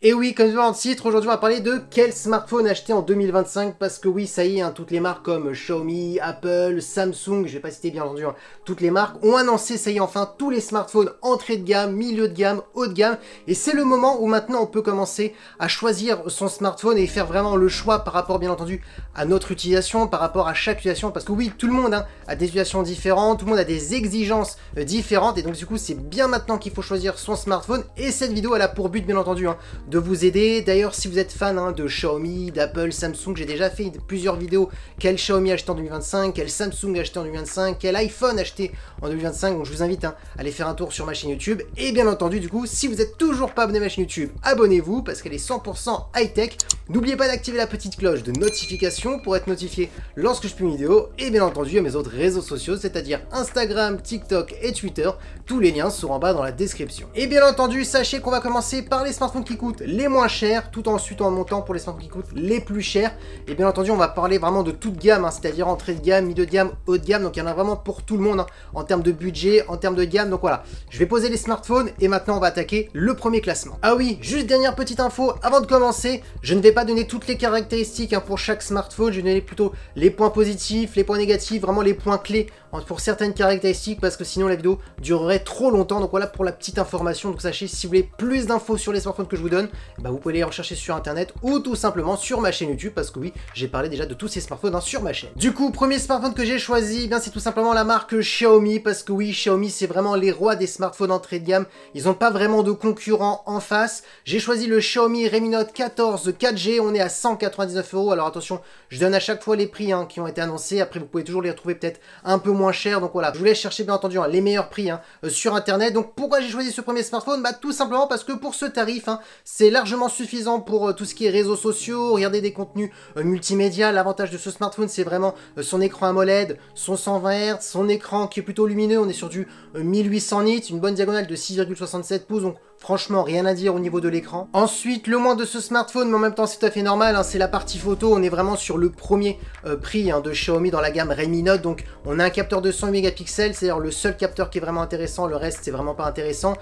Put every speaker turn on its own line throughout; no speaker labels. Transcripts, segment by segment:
Et oui, comme je vois dans le titre, aujourd'hui on va parler de quel smartphone acheter en 2025 parce que oui, ça y est, hein, toutes les marques comme Xiaomi, Apple, Samsung, je vais pas citer bien entendu, hein, toutes les marques ont annoncé, ça y est, enfin, tous les smartphones entrée de gamme, milieu de gamme, haut de gamme. Et c'est le moment où maintenant on peut commencer à choisir son smartphone et faire vraiment le choix par rapport, bien entendu, à notre utilisation, par rapport à chaque utilisation. Parce que oui, tout le monde hein, a des utilisations différentes, tout le monde a des exigences différentes. Et donc du coup, c'est bien maintenant qu'il faut choisir son smartphone. Et cette vidéo, elle a pour but, bien entendu, hein, de vous aider. D'ailleurs, si vous êtes fan hein, de Xiaomi, d'Apple, Samsung, j'ai déjà fait plusieurs vidéos quel Xiaomi acheter en 2025, quel Samsung acheter en 2025, quel iPhone acheter en 2025. Donc je vous invite hein, à aller faire un tour sur ma chaîne YouTube. Et bien entendu, du coup, si vous n'êtes toujours pas abonné à ma chaîne YouTube, abonnez-vous parce qu'elle est 100% high-tech. N'oubliez pas d'activer la petite cloche de notification pour être notifié lorsque je publie une vidéo. Et bien entendu, à mes autres réseaux sociaux, c'est-à-dire Instagram, TikTok et Twitter. Tous les liens seront en bas dans la description. Et bien entendu, sachez qu'on va commencer par les smartphones qui coûtent les moins chers, tout ensuite en montant pour les smartphones qui coûtent les plus chers. Et bien entendu, on va parler vraiment de toute gamme, hein, c'est-à-dire entrée de gamme, milieu de gamme, haut de gamme. Donc il y en a vraiment pour tout le monde, hein, en termes de budget, en termes de gamme. Donc voilà, je vais poser les smartphones et maintenant on va attaquer le premier classement. Ah oui, juste dernière petite info, avant de commencer, je ne vais pas donner toutes les caractéristiques hein, pour chaque smartphone, je vais donner plutôt les points positifs, les points négatifs, vraiment les points clés pour certaines caractéristiques parce que sinon la vidéo durerait trop longtemps. Donc voilà pour la petite information. Donc sachez, si vous voulez plus d'infos sur les smartphones que je vous donne, bah, vous pouvez les rechercher sur internet ou tout simplement sur ma chaîne YouTube parce que oui, j'ai parlé déjà de tous ces smartphones hein, sur ma chaîne. Du coup, premier smartphone que j'ai choisi, eh bien c'est tout simplement la marque Xiaomi parce que oui, Xiaomi c'est vraiment les rois des smartphones entrée de gamme. Ils n'ont pas vraiment de concurrents en face. J'ai choisi le Xiaomi Redmi Note 14 4G. On est à 199 €. Alors attention, je donne à chaque fois les prix hein, qui ont été annoncés. Après, vous pouvez toujours les retrouver peut-être un peu moins cher. Donc voilà, je vous laisse chercher bien entendu hein, les meilleurs prix hein, sur internet. Donc pourquoi j'ai choisi ce premier smartphone? Bah tout simplement parce que pour ce tarif, hein, c'est largement suffisant pour tout ce qui est réseaux sociaux, regarder des contenus multimédia. L'avantage de ce smartphone, c'est vraiment son écran AMOLED, son 120 Hz, son écran qui est plutôt lumineux. On est sur du 1800 nits, une bonne diagonale de 6,67 pouces. Donc franchement, rien à dire au niveau de l'écran. Ensuite, le moins de ce smartphone, mais en même temps c'est tout à fait normal, hein, c'est la partie photo. On est vraiment sur le premier prix hein, de Xiaomi dans la gamme Redmi Note. Donc on a un capteur de 108 mégapixels, c'est-à-dire le seul capteur qui est vraiment intéressant, le reste c'est vraiment pas intéressant.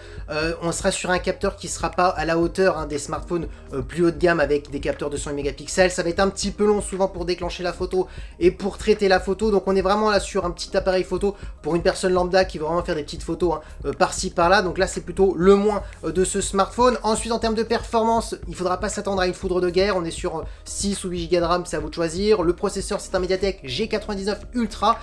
On sera sur un capteur qui sera pas à la hauteur hein, des smartphones plus haut de gamme avec des capteurs de 108 mégapixels. Ça va être un petit peu long souvent pour déclencher la photo et pour traiter la photo. Donc on est vraiment là sur un petit appareil photo pour une personne lambda qui veut vraiment faire des petites photos hein, par-ci par-là. Donc là c'est plutôt le moins de ce smartphone. Ensuite en termes de performance, il faudra pas s'attendre à une foudre de guerre. On est sur 6 ou 8 Go de RAM, c'est à vous de choisir. Le processeur c'est un Mediatek G99 Ultra.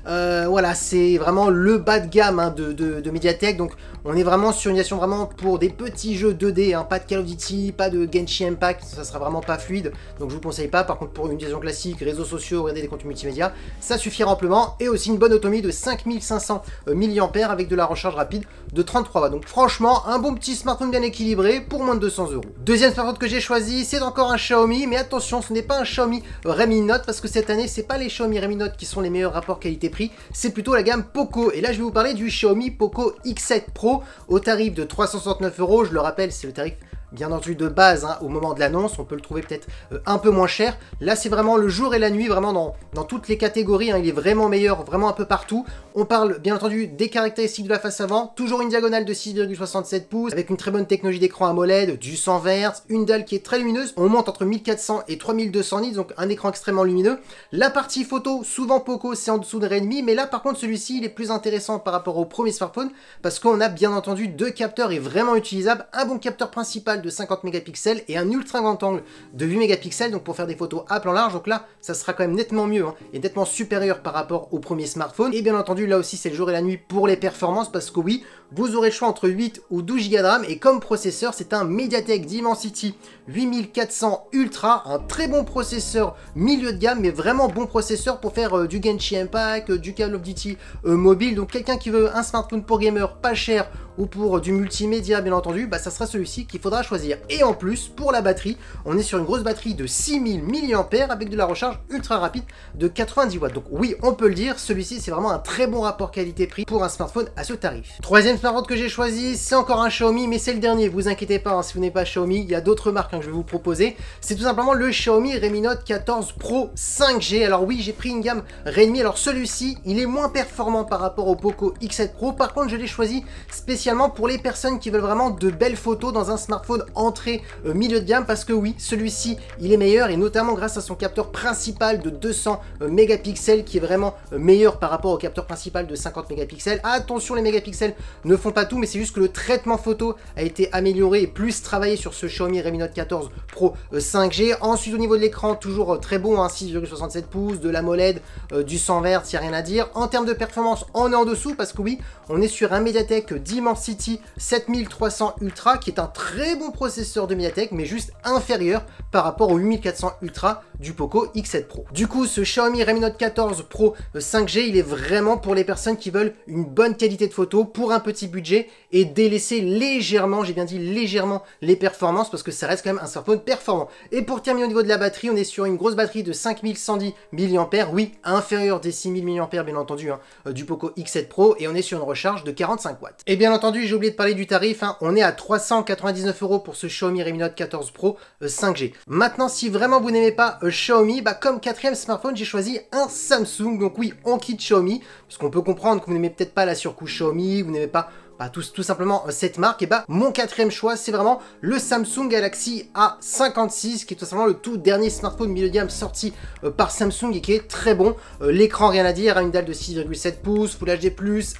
Voilà, c'est vraiment le bas de gamme hein, de Mediatek. Donc on est vraiment sur une utilisation vraiment pour des petits jeux 2D, hein, pas de Call of Duty, pas de Genshin Impact, ça sera vraiment pas fluide. Donc je vous conseille pas. Par contre pour une utilisation classique, réseaux sociaux, regarder des contenus multimédia, ça suffira amplement. Et aussi une bonne autonomie de 5500 mAh avec de la recharge rapide de 33 watts. Donc franchement, un bon petit smartphone bien équilibré pour moins de 200 €. Deuxième smartphone que j'ai choisi, c'est encore un Xiaomi. Mais attention, ce n'est pas un Xiaomi Redmi Note parce que cette année, c'est pas les Xiaomi Redmi Note qui sont les meilleurs rapports qualité-prix, c'est plutôt la gamme Poco. Et là, je vais vous parler du Xiaomi Poco X7 Pro au tarif de 369 €. Je le rappelle, c'est le tarif bien entendu de base hein, au moment de l'annonce. On peut le trouver peut-être un peu moins cher. Là c'est vraiment le jour et la nuit, vraiment dans toutes les catégories hein, il est vraiment meilleur, vraiment un peu partout. On parle bien entendu des caractéristiques de la face avant, toujours une diagonale de 6,67 pouces avec une très bonne technologie d'écran AMOLED, du 120 Hz, une dalle qui est très lumineuse. On monte entre 1400 et 3200 nits, donc un écran extrêmement lumineux. La partie photo, souvent Poco c'est en dessous de Redmi, mais là par contre celui-ci il est plus intéressant par rapport au premier smartphone parce qu'on a bien entendu deux capteurs et vraiment utilisables. Un bon capteur principal de 50 mégapixels et un ultra grand angle de 8 mégapixels, donc pour faire des photos à plan large. Donc là ça sera quand même nettement mieux hein, et nettement supérieur par rapport au premier smartphone. Et bien entendu là aussi c'est le jour et la nuit pour les performances parce que oui, vous aurez le choix entre 8 ou 12 Go de RAM et comme processeur c'est un Mediatek Dimensity 8400 Ultra, un très bon processeur milieu de gamme mais vraiment bon processeur pour faire du Genshin Impact, du Call of Duty mobile. Donc quelqu'un qui veut un smartphone pour gamer pas cher ou pour du multimédia bien entendu, bah ça sera celui-ci qu'il faudra choisir. Et en plus pour la batterie, on est sur une grosse batterie de 6000 mAh avec de la recharge ultra rapide de 90 watts. Donc oui, on peut le dire, celui-ci c'est vraiment un très bon rapport qualité-prix pour un smartphone à ce tarif. Troisième smartphone que j'ai choisi, c'est encore un Xiaomi, mais c'est le dernier, vous inquiétez pas hein, si vous n'êtes pas Xiaomi, il y a d'autres marques hein, que je vais vous proposer. C'est tout simplement le Xiaomi Redmi Note 14 Pro 5G. Alors oui, j'ai pris une gamme Redmi, alors celui-ci il est moins performant par rapport au Poco X7 Pro, par contre je l'ai choisi spécialement spécialement pour les personnes qui veulent vraiment de belles photos dans un smartphone entrée milieu de gamme, parce que oui, celui-ci, il est meilleur, et notamment grâce à son capteur principal de 200 mégapixels qui est vraiment meilleur par rapport au capteur principal de 50 mégapixels. Attention, les mégapixels ne font pas tout, mais c'est juste que le traitement photo a été amélioré et plus travaillé sur ce Xiaomi Redmi Note 14 Pro 5G. Ensuite, au niveau de l'écran, toujours très bon, hein, 6,67 pouces, de l'AMOLED, du 100 Hz, il n'y a rien à dire. En termes de performance, on est en dessous parce que oui, on est sur un MediaTek Dimensity 7300 Ultra qui est un très bon processeur de MediaTek, mais juste inférieur par rapport au 8400 Ultra du Poco X7 Pro. Du coup, ce Xiaomi Redmi Note 14 Pro 5G, il est vraiment pour les personnes qui veulent une bonne qualité de photo pour un petit budget et délaisser légèrement, j'ai bien dit légèrement, les performances parce que ça reste quand même un smartphone performant. Et pour terminer au niveau de la batterie, on est sur une grosse batterie de 5110 mAh, oui, inférieure des 6000 mAh bien entendu, hein, du Poco X7 Pro, et on est sur une recharge de 45 watts. Et bien entendu, j'ai oublié de parler du tarif, hein, on est à 399 € pour ce Xiaomi Redmi Note 14 Pro 5G. Maintenant, si vraiment vous n'aimez pas Xiaomi, bah comme quatrième smartphone, j'ai choisi un Samsung. Donc oui, on quitte Xiaomi, parce qu'on peut comprendre que vous n'aimez peut-être pas la surcouche Xiaomi, vous n'aimez pas tout simplement cette marque. Et bah mon quatrième choix, c'est vraiment le Samsung Galaxy A56, qui est tout simplement le tout dernier smartphone milieu de gamme sorti par Samsung et qui est très bon. L'écran, rien à dire, a une dalle de 6,7 pouces, Full HD+,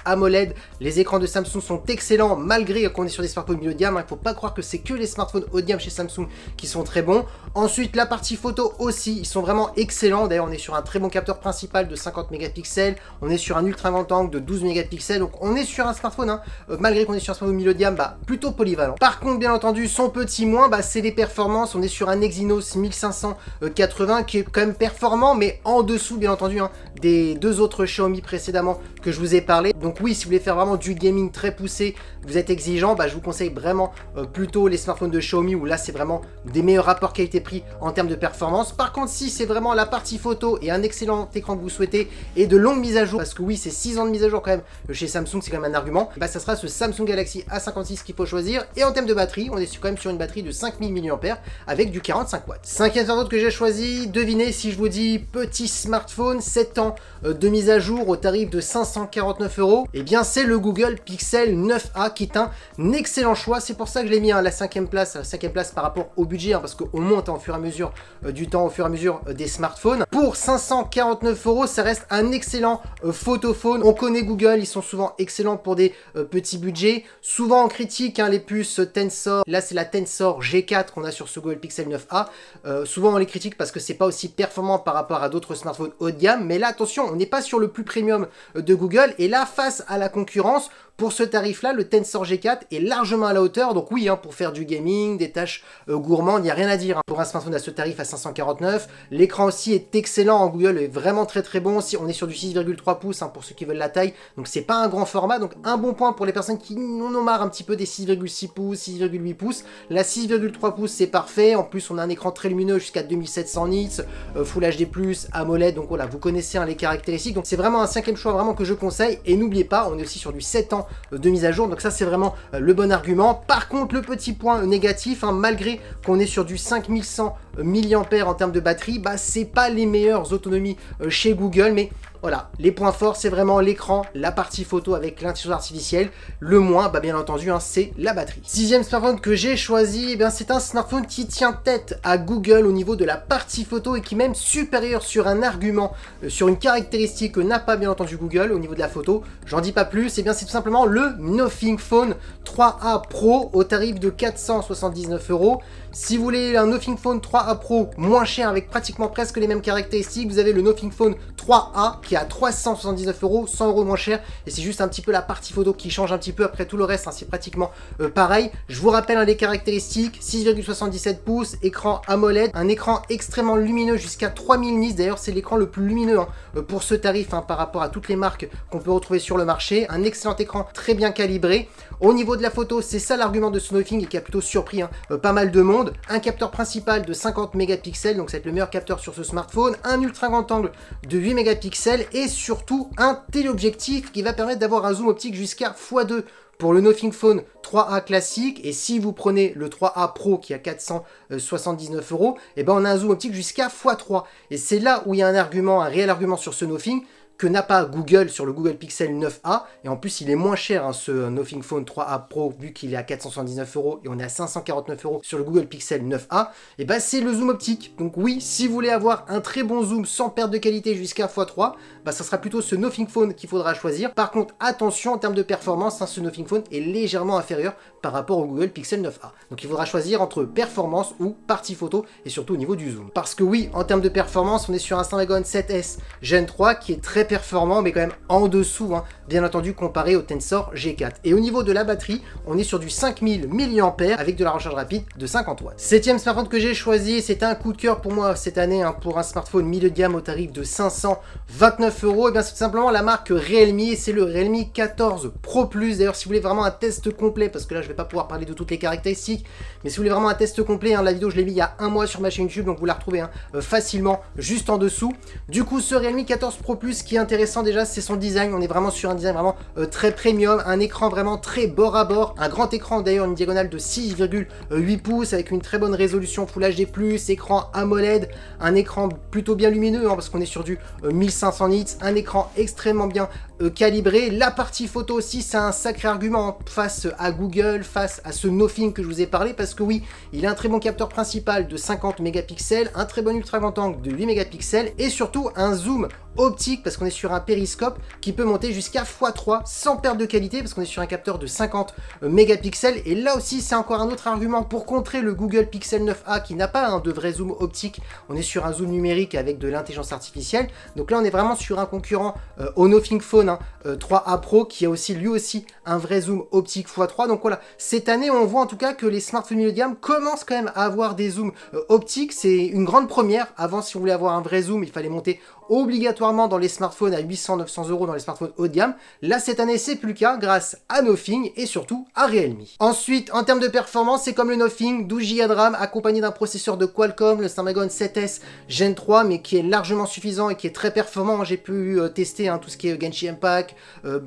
AMOLED. Les écrans de Samsung sont excellents malgré qu'on est sur des smartphones milieu de gamme. Il ne faut pas croire que c'est que les smartphones haut de gamme chez Samsung qui sont très bons. Ensuite, la partie photo aussi, ils sont vraiment excellents. D'ailleurs, on est sur un très bon capteur principal de 50 mégapixels. On est sur un ultra grand angle de 12 mégapixels. Donc on est sur un smartphone, hein, malgré qu'on est sur un smartphone milieu de gamme, bah, plutôt polyvalent. Par contre, bien entendu, son petit moins, bah, c'est les performances. On est sur un Exynos 1580 qui est quand même performant, mais en dessous, bien entendu, hein, des deux autres Xiaomi précédemment que je vous ai parlé. Donc oui, si vous voulez faire vraiment du gaming très poussé, vous êtes exigeant, bah, je vous conseille vraiment plutôt les smartphones de Xiaomi, où là, c'est vraiment des meilleurs rapports qualité-prix en termes de performance. Par contre, si c'est vraiment la partie photo et un excellent écran que vous souhaitez, et de longues mises à jour, parce que oui, c'est 6 ans de mise à jour quand même chez Samsung, c'est quand même un argument, bah, ça sera ce Samsung Galaxy A56 qu'il faut choisir. Et en termes de batterie, on est quand même sur une batterie de 5000 mAh avec du 45 watts. Cinquième smartphone que j'ai choisi, devinez si je vous dis petit smartphone, 7 ans de mise à jour au tarif de 549 €, et bien c'est le Google Pixel 9a qui est un excellent choix. C'est pour ça que je l'ai mis à la cinquième place par rapport au budget, hein, parce qu'on monte au fur et à mesure du temps, au fur et à mesure des smartphones. Pour 549 €, ça reste un excellent photophone. On connaît Google, ils sont souvent excellents pour des petits budgets. Souvent on critique, hein, les puces Tensor. Là c'est la Tensor G4 qu'on a sur ce Google Pixel 9a. Souvent on les critique parce que c'est pas aussi performant par rapport à d'autres smartphones haut de gamme. Mais là attention, on n'est pas sur le plus premium de Google. Et là, face à la concurrence, pour ce tarif-là, le Tensor G4 est largement à la hauteur. Donc oui, hein, pour faire du gaming, des tâches gourmandes, il n'y a rien à dire, hein. Pour un smartphone à ce tarif à 549, l'écran aussi est excellent. Google est vraiment très très bon. Si on est sur du 6,3 pouces, hein, pour ceux qui veulent la taille. Donc c'est pas un grand format. Donc un bon point pour les personnes qui en ont marre un petit peu des 6,6 pouces, 6,8 pouces. La 6,3 pouces, c'est parfait. En plus, on a un écran très lumineux jusqu'à 2700 nits, Full HD+, AMOLED. Donc voilà, vous connaissez, hein, les caractéristiques. Donc c'est vraiment un cinquième choix vraiment que je conseille. Et n'oubliez pas, on est aussi sur du 7 ans de mise à jour, donc ça c'est vraiment le bon argument. Par contre, le petit point négatif, hein, malgré qu'on est sur du 5100 mAh en termes de batterie, bah c'est pas les meilleures autonomies chez Google, mais voilà, les points forts, c'est vraiment l'écran, la partie photo avec l'intelligence artificielle. Le moins, bah bien entendu, hein, c'est la batterie. Sixième smartphone que j'ai choisi, eh bien c'est un smartphone qui tient tête à Google au niveau de la partie photo et qui est même supérieur sur un argument, sur une caractéristique que n'a pas bien entendu Google au niveau de la photo. J'en dis pas plus, eh bien c'est tout simplement le Nothing Phone 3A Pro au tarif de 479 €. Si vous voulez un Nothing Phone 3A Pro moins cher avec pratiquement presque les mêmes caractéristiques, vous avez le Nothing Phone 3A qui est à 379 €, 100 € moins cher, et c'est juste un petit peu la partie photo qui change un petit peu. Après tout le reste, hein, c'est pratiquement pareil. Je vous rappelle, hein, les caractéristiques: 6,77 pouces, écran AMOLED, un écran extrêmement lumineux jusqu'à 3000 nits. D'ailleurs c'est l'écran le plus lumineux, hein, pour ce tarif, hein, par rapport à toutes les marques qu'on peut retrouver sur le marché. Un excellent écran très bien calibré. Au niveau de la photo, c'est ça l'argument de ce Nothing et qui a plutôt surpris, hein, pas mal de monde. Un capteur principal de 50 mégapixels, donc ça va être le meilleur capteur sur ce smartphone. Un ultra grand angle de 8 mégapixels et surtout un téléobjectif qui va permettre d'avoir un zoom optique jusqu'à x2 pour le Nothing Phone 3A classique. Et si vous prenez le 3A Pro qui a 479 €, et ben on a un zoom optique jusqu'à x3. Et c'est là où il y a un argument, un réel argument sur ce Nothing. que n'a pas Google sur le Google Pixel 9a, et en plus il est moins cher hein, ce Nothing Phone 3a Pro vu qu'il est à 479 € et on est à 549 € sur le Google Pixel 9a, et bah c'est le zoom optique. Donc oui, si vous voulez avoir un très bon zoom sans perte de qualité jusqu'à x3, bah ça sera plutôt ce Nothing Phone qu'il faudra choisir. Par contre attention en termes de performance, hein, ce Nothing Phone est légèrement inférieur par rapport au Google Pixel 9a. Donc il faudra choisir entre performance ou partie photo et surtout au niveau du zoom. Parce que oui, en termes de performance, on est sur un Snapdragon 7S Gen 3 qui est très performant mais quand même en dessous, hein, bien entendu comparé au Tensor G4. Et au niveau de la batterie, on est sur du 5000 mAh avec de la recharge rapide de 50 watts. Septième smartphone que j'ai choisi, c'est un coup de cœur pour moi cette année hein, pour un smartphone milieu de gamme au tarif de 529 €. Et bien c'est tout simplement la marque Realme et c'est le Realme 14 Pro Plus. D'ailleurs si vous voulez vraiment un test complet, parce que là je vais pas pouvoir parler de toutes les caractéristiques, mais si vous voulez vraiment un test complet, hein, la vidéo je l'ai mis il y a un mois sur ma chaîne YouTube, donc vous la retrouvez hein, facilement juste en dessous. Du coup ce Realme 14 Pro Plus, qui est intéressant déjà, c'est son design. On est vraiment sur un design vraiment très premium, un écran vraiment très bord à bord, un grand écran d'ailleurs, une diagonale de 6,8 pouces avec une très bonne résolution Full HD+, écran AMOLED, un écran plutôt bien lumineux hein, parce qu'on est sur du 1500 nits, un écran extrêmement bien calibré. La partie photo aussi, c'est un sacré argument face à Google, face à ce Nothing que je vous ai parlé, parce que oui, il a un très bon capteur principal de 50 mégapixels, un très bon ultra grand angle de 8 mégapixels et surtout un zoom optique parce qu'on est sur un périscope qui peut monter jusqu'à x3 sans perte de qualité parce qu'on est sur un capteur de 50 mégapixels. Et là aussi c'est encore un autre argument pour contrer le Google Pixel 9a qui n'a pas hein, de vrai zoom optique. On est sur un zoom numérique avec de l'intelligence artificielle. Donc là on est vraiment sur un concurrent au Nothing Phone hein, 3a Pro qui a aussi lui aussi un vrai zoom optique x3. Donc voilà, cette année on voit en tout cas que les smartphones milieu de gamme commencent quand même à avoir des zooms optiques. C'est une grande première. Avant si on voulait avoir un vrai zoom il fallait monter obligatoirement dans les smartphones à 800-900 € dans les smartphones haut de gamme. Là cette année c'est plus le cas grâce à Nothing et surtout à Realme. Ensuite en termes de performance c'est comme le Nothing, 12 Go de RAM accompagné d'un processeur de Qualcomm, le Snapdragon 7S Gen 3 mais qui est largement suffisant et qui est très performant. J'ai pu tester hein, tout ce qui est Genshin Impact,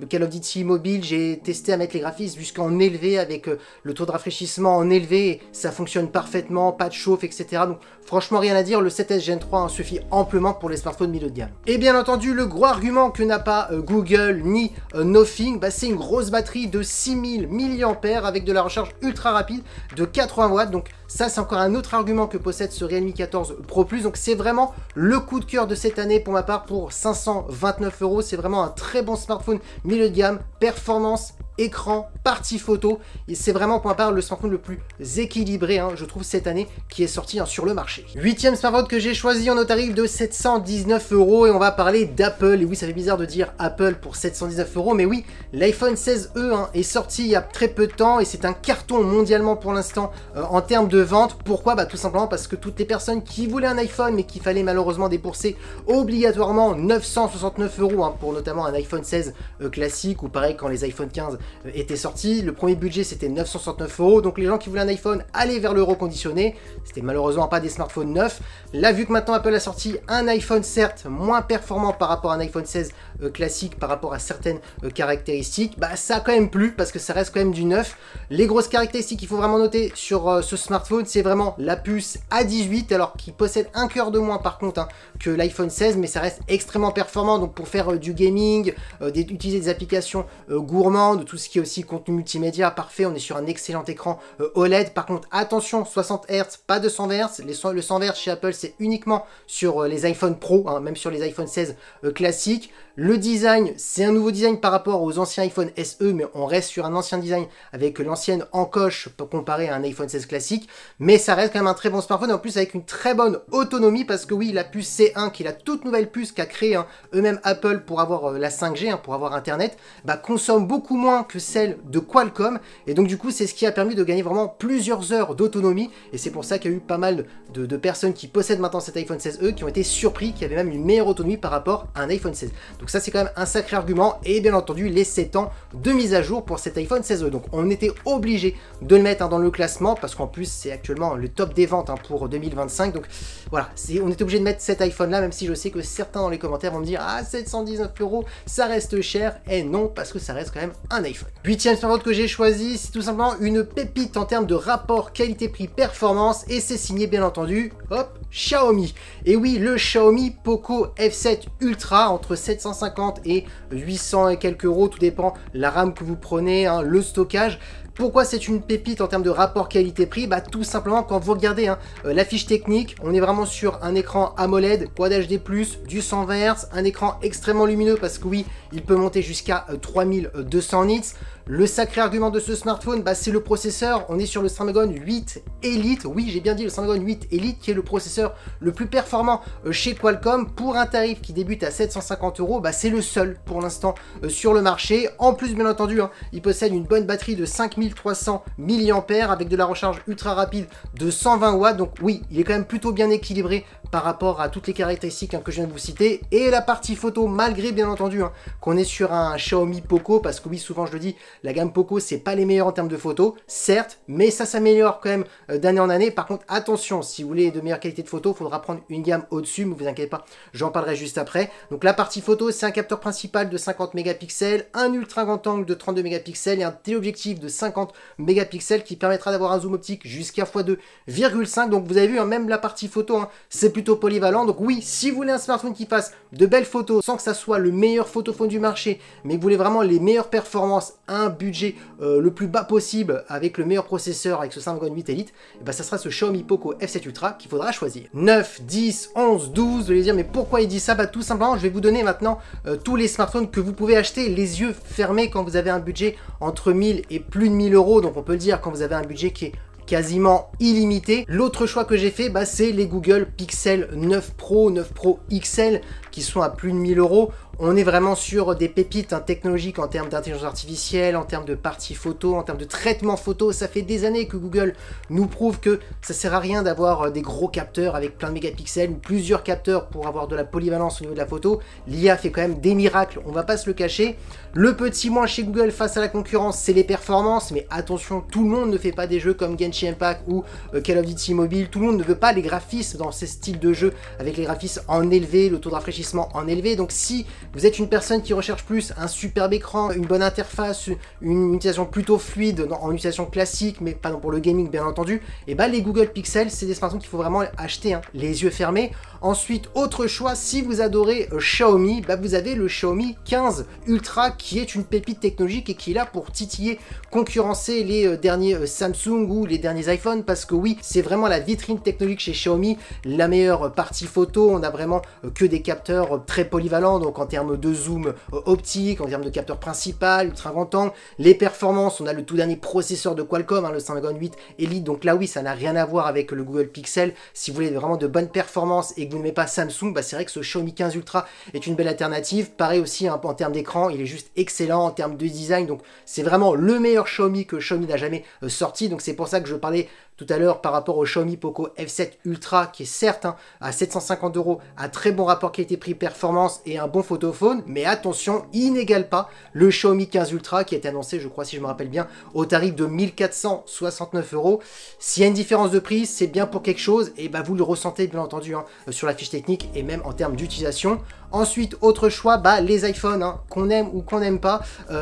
Call of Duty mobile, j'ai testé à mettre les graphismes jusqu'en élevé avec le taux de rafraîchissement en élevé, ça fonctionne parfaitement, pas de chauffe etc. Donc franchement rien à dire, le 7S Gen 3 hein, suffit amplement pour les smartphones milieu de gamme. Et bien entendu le gros argument que n'a pas Google ni Nothing, bah, c'est une grosse batterie de 6000 mAh avec de la recharge ultra rapide de 80 watts. Donc ça c'est encore un autre argument que possède ce Realme 14 Pro Plus. Donc c'est vraiment le coup de cœur de cette année pour ma part pour 529 €. C'est vraiment un très bon smartphone milieu de gamme, performance, écran, partie photo, et c'est vraiment pour ma part le smartphone le plus équilibré hein, je trouve cette année qui est sorti hein, sur le marché. Huitième smartphone que j'ai choisi en au tarif de 719 € et on va parler d'Apple. Et oui ça fait bizarre de dire Apple pour 719 €, mais oui l'iPhone 16e hein, est sorti il y a très peu de temps et c'est un carton mondialement pour l'instant en termes de vente. Pourquoi? Bah tout simplement parce que toutes les personnes qui voulaient un iPhone mais qu'il fallait malheureusement débourser obligatoirement 969 € hein, pour notamment un iPhone 16 classique, ou pareil quand les iPhone 15 était sorti, le premier budget c'était 969 €, donc les gens qui voulaient un iPhone allaient vers le reconditionné, c'était malheureusement pas des smartphones neufs. Là vu que maintenant Apple a sorti un iPhone certes moins performant par rapport à un iPhone 16 classique par rapport à certaines caractéristiques, bah ça a quand même plu parce que ça reste quand même du neuf. Les grosses caractéristiques qu'il faut vraiment noter sur ce smartphone, c'est vraiment la puce A18, alors qu'il possède un cœur de moins par contre hein, que l'iPhone 16, mais ça reste extrêmement performant donc pour faire du gaming, utiliser des applications gourmandes, tout ce qui est aussi contenu multimédia, parfait. On est sur un excellent écran OLED. Par contre attention, 60 Hz, pas 200 Hz. Le 100 Hz chez Apple c'est uniquement sur les iPhone Pro, hein, même sur les iPhone 16 classiques. Le design, c'est un nouveau design par rapport aux anciens iPhone SE, mais on reste sur un ancien design avec l'ancienne encoche comparé à un iPhone 16 classique, mais ça reste quand même un très bon smartphone, en plus avec une très bonne autonomie, parce que oui, la puce C1, qui est la toute nouvelle puce qu'a créé hein, eux-mêmes Apple pour avoir la 5G, hein, pour avoir Internet, bah, consomme beaucoup moins que celle de Qualcomm, et donc du coup, c'est ce qui a permis de gagner vraiment plusieurs heures d'autonomie, et c'est pour ça qu'il y a eu pas mal de personnes qui possèdent maintenant cet iPhone 16e qui ont été surpris qu'il y avait même une meilleure autonomie par rapport à un iPhone 16. Donc ça c'est quand même un sacré argument, et bien entendu les 7 ans de mise à jour pour cet iPhone 16e. Donc on était obligé de le mettre hein, dans le classement, parce qu'en plus c'est actuellement le top des ventes hein, pour 2025. Donc voilà, on était obligé de mettre cet iPhone là, même si je sais que certains dans les commentaires vont me dire ah 719 € ça reste cher, et non, parce que ça reste quand même un iPhone. Huitième smartphone que j'ai choisi, c'est tout simplement une pépite en termes de rapport qualité-prix-performance, et c'est signé bien entendu, hop, Xiaomi. Et oui, le Xiaomi Poco F7 Ultra, entre 750 et 800 et quelques euros, tout dépend la RAM que vous prenez, hein, le stockage. Pourquoi c'est une pépite en termes de rapport qualité-prix? Bah tout simplement quand vous regardez la fiche technique, on est vraiment sur un écran AMOLED, Quad HD+, du 120 Hz, un écran extrêmement lumineux parce que oui, il peut monter jusqu'à 3200 nits. Le sacré argument de ce smartphone, bah, c'est le processeur. On est sur le Snapdragon 8 Elite. Oui, j'ai bien dit le Snapdragon 8 Elite qui est le processeur le plus performant chez Qualcomm pour un tarif qui débute à 750 euros. Bah, c'est le seul pour l'instant sur le marché. En plus, bien entendu, hein, il possède une bonne batterie de 5300 mAh avec de la recharge ultra rapide de 120 watts. Donc oui, il est quand même plutôt bien équilibré par rapport à toutes les caractéristiques que je viens de vous citer. Et la partie photo, malgré bien entendu qu'on est sur un Xiaomi Poco, parce que oui, souvent je le dis, la gamme Poco, c'est pas les meilleurs en termes de photos, certes, mais ça s'améliore quand même d'année en année. Par contre, attention, si vous voulez de meilleure qualité de photo, il faudra prendre une gamme au-dessus, mais vous inquiétez pas, j'en parlerai juste après. Donc la partie photo, c'est un capteur principal de 50 mégapixels, un ultra grand angle de 32 mégapixels et un téléobjectif de 50 mégapixels qui permettra d'avoir un zoom optique jusqu'à x2,5. Donc vous avez vu, même la partie photo, c'est plutôt polyvalent. Donc oui, si vous voulez un smartphone qui fasse de belles photos sans que ça soit le meilleur photophone du marché, mais que vous voulez vraiment les meilleures performances, un budget le plus bas possible avec le meilleur processeur avec ce Snapdragon 8 Elite, et ben ça sera ce Xiaomi Poco F7 Ultra qu'il faudra choisir. 9, 10, 11, 12, vous allez dire mais pourquoi il dit ça? Bah tout simplement, je vais vous donner maintenant tous les smartphones que vous pouvez acheter les yeux fermés quand vous avez un budget entre 1000 et plus de 1000 euros. Donc on peut le dire quand vous avez un budget qui est quasiment illimité. L'autre choix que j'ai fait, bah, c'est les Google Pixel 9 Pro, 9 Pro XL qui sont à plus de 1000 euros. On est vraiment sur des pépites technologiques en termes d'intelligence artificielle, en termes de partie photo, en termes de traitement photo. Ça fait des années que Google nous prouve que ça sert à rien d'avoir des gros capteurs avec plein de mégapixels ou plusieurs capteurs pour avoir de la polyvalence au niveau de la photo. L'IA fait quand même des miracles, on va pas se le cacher. Le petit moins chez Google face à la concurrence, c'est les performances, mais attention, tout le monde ne fait pas des jeux comme Genshin Impact ou Call of Duty Mobile. Tout le monde ne veut pas les graphismes dans ces styles de jeux avec les graphismes en élevé, le taux de rafraîchissement en élevé. Donc si vous êtes une personne qui recherche plus un superbe écran, une bonne interface, une utilisation plutôt fluide en utilisation classique, mais pas pour le gaming bien entendu, et bah les Google Pixel, c'est des smartphones qu'il faut vraiment acheter les yeux fermés. Ensuite, autre choix, si vous adorez Xiaomi, bah vous avez le Xiaomi 15 Ultra qui est une pépite technologique et qui est là pour titiller, concurrencer les derniers Samsung ou les derniers iPhones, parce que oui, c'est vraiment la vitrine technologique chez Xiaomi, la meilleure partie photo. On a vraiment que des capteurs très polyvalents, donc en termes de zoom optique, en termes de capteur principal, ultra grand angle, les performances, on a le tout dernier processeur de Qualcomm, le Snapdragon 8 Elite, donc là oui, ça n'a rien à voir avec le Google Pixel. Si vous voulez vraiment de bonnes performances et que vous n'aimez pas Samsung, bah c'est vrai que ce Xiaomi 15 Ultra est une belle alternative. Pareil aussi en termes d'écran, il est juste excellent en termes de design, donc c'est vraiment le meilleur Xiaomi que Xiaomi n'a jamais sorti. Donc c'est pour ça que je parlais tout à l'heure par rapport au Xiaomi Poco F7 Ultra qui est certes à 750 euros, à très bon rapport qualité-prix performance et un bon photophone, mais attention, il n'égale pas le Xiaomi 15 Ultra qui a été annoncé, je crois si je me rappelle bien, au tarif de 1469 euros. S'il y a une différence de prix, c'est bien pour quelque chose, et bah vous le ressentez bien entendu sur la fiche technique et même en termes d'utilisation. Ensuite, autre choix, bah, les iPhones, qu'on aime ou qu'on n'aime pas.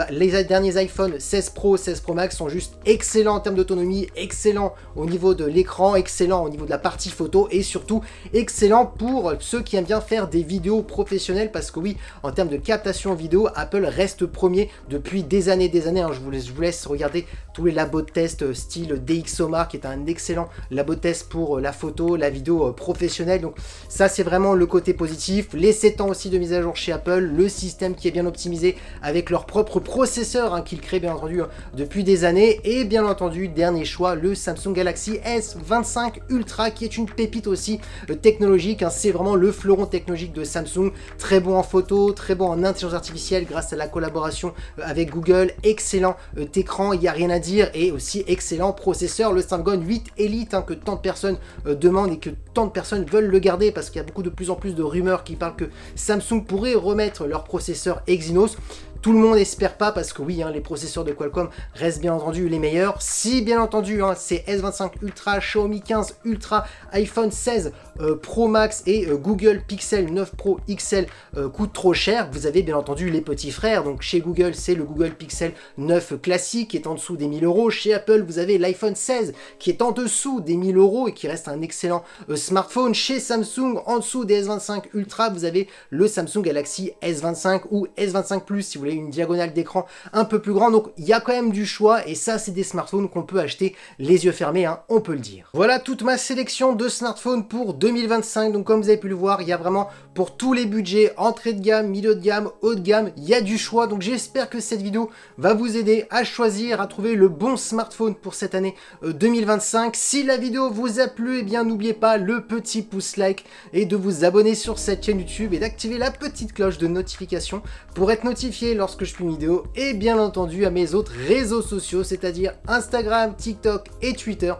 Les derniers iPhone 16 Pro, 16 Pro Max sont juste excellents en termes d'autonomie, excellents au niveau de l'écran, excellents au niveau de la partie photo et surtout excellents pour ceux qui aiment bien faire des vidéos professionnelles, parce que oui, en termes de captation vidéo, Apple reste premier depuis des années. Je vous laisse regarder tous les labos de test style DxOMark qui est un excellent labo de test pour la photo, la vidéo professionnelle. Donc ça, c'est vraiment le côté positif. Les 7 ans aussi de mise à jour chez Apple, le système qui est bien optimisé avec leur propre processeur qu'ils créent bien entendu depuis des années, et bien entendu dernier choix, le Samsung Galaxy S25 Ultra qui est une pépite aussi technologique. C'est vraiment le fleuron technologique de Samsung, très bon en photo, très bon en intelligence artificielle grâce à la collaboration avec Google, excellent écran, il n'y a rien à dire, et aussi excellent processeur, le Snapdragon 8 Elite que tant de personnes demandent et que tant de personnes veulent le garder, parce qu'il y a beaucoup de plus en plus de rumeurs qui parlent que Samsung pourrait remettre leur processeur Exynos. tout le monde espère pas, parce que oui, les processeurs de Qualcomm restent bien entendu les meilleurs. Si bien entendu, c'est S25 Ultra, Xiaomi 15 Ultra, iPhone 16 Pro Max et Google Pixel 9 Pro XL coûtent trop cher, vous avez bien entendu les petits frères. Donc chez Google, c'est le Google Pixel 9 classique qui est en dessous des 1000 €. Chez Apple, vous avez l'iPhone 16 qui est en dessous des 1000 € et qui reste un excellent smartphone. Chez Samsung, en dessous des S25 Ultra, vous avez le Samsung Galaxy S25 ou S25 Plus si vous voulez une diagonale d'écran un peu plus grande. Donc il y a quand même du choix et ça, c'est des smartphones qu'on peut acheter les yeux fermés, on peut le dire. Voilà toute ma sélection de smartphones pour 2025. Donc comme vous avez pu le voir, il y a vraiment pour tous les budgets, entrée de gamme, milieu de gamme, haut de gamme, il y a du choix. Donc j'espère que cette vidéo va vous aider à choisir, à trouver le bon smartphone pour cette année 2025. Si la vidéo vous a plu, eh bien n'oubliez pas le petit pouce like et de vous abonner sur cette chaîne YouTube et d'activer la petite cloche de notification pour être notifié lorsque je fais une vidéo, et bien entendu à mes autres réseaux sociaux, c'est-à-dire Instagram, TikTok et Twitter.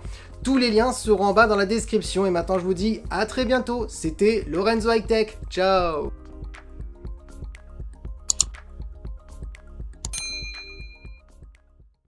Tous les liens seront en bas dans la description et maintenant je vous dis à très bientôt. C'était Lorenzo High Tech. Ciao.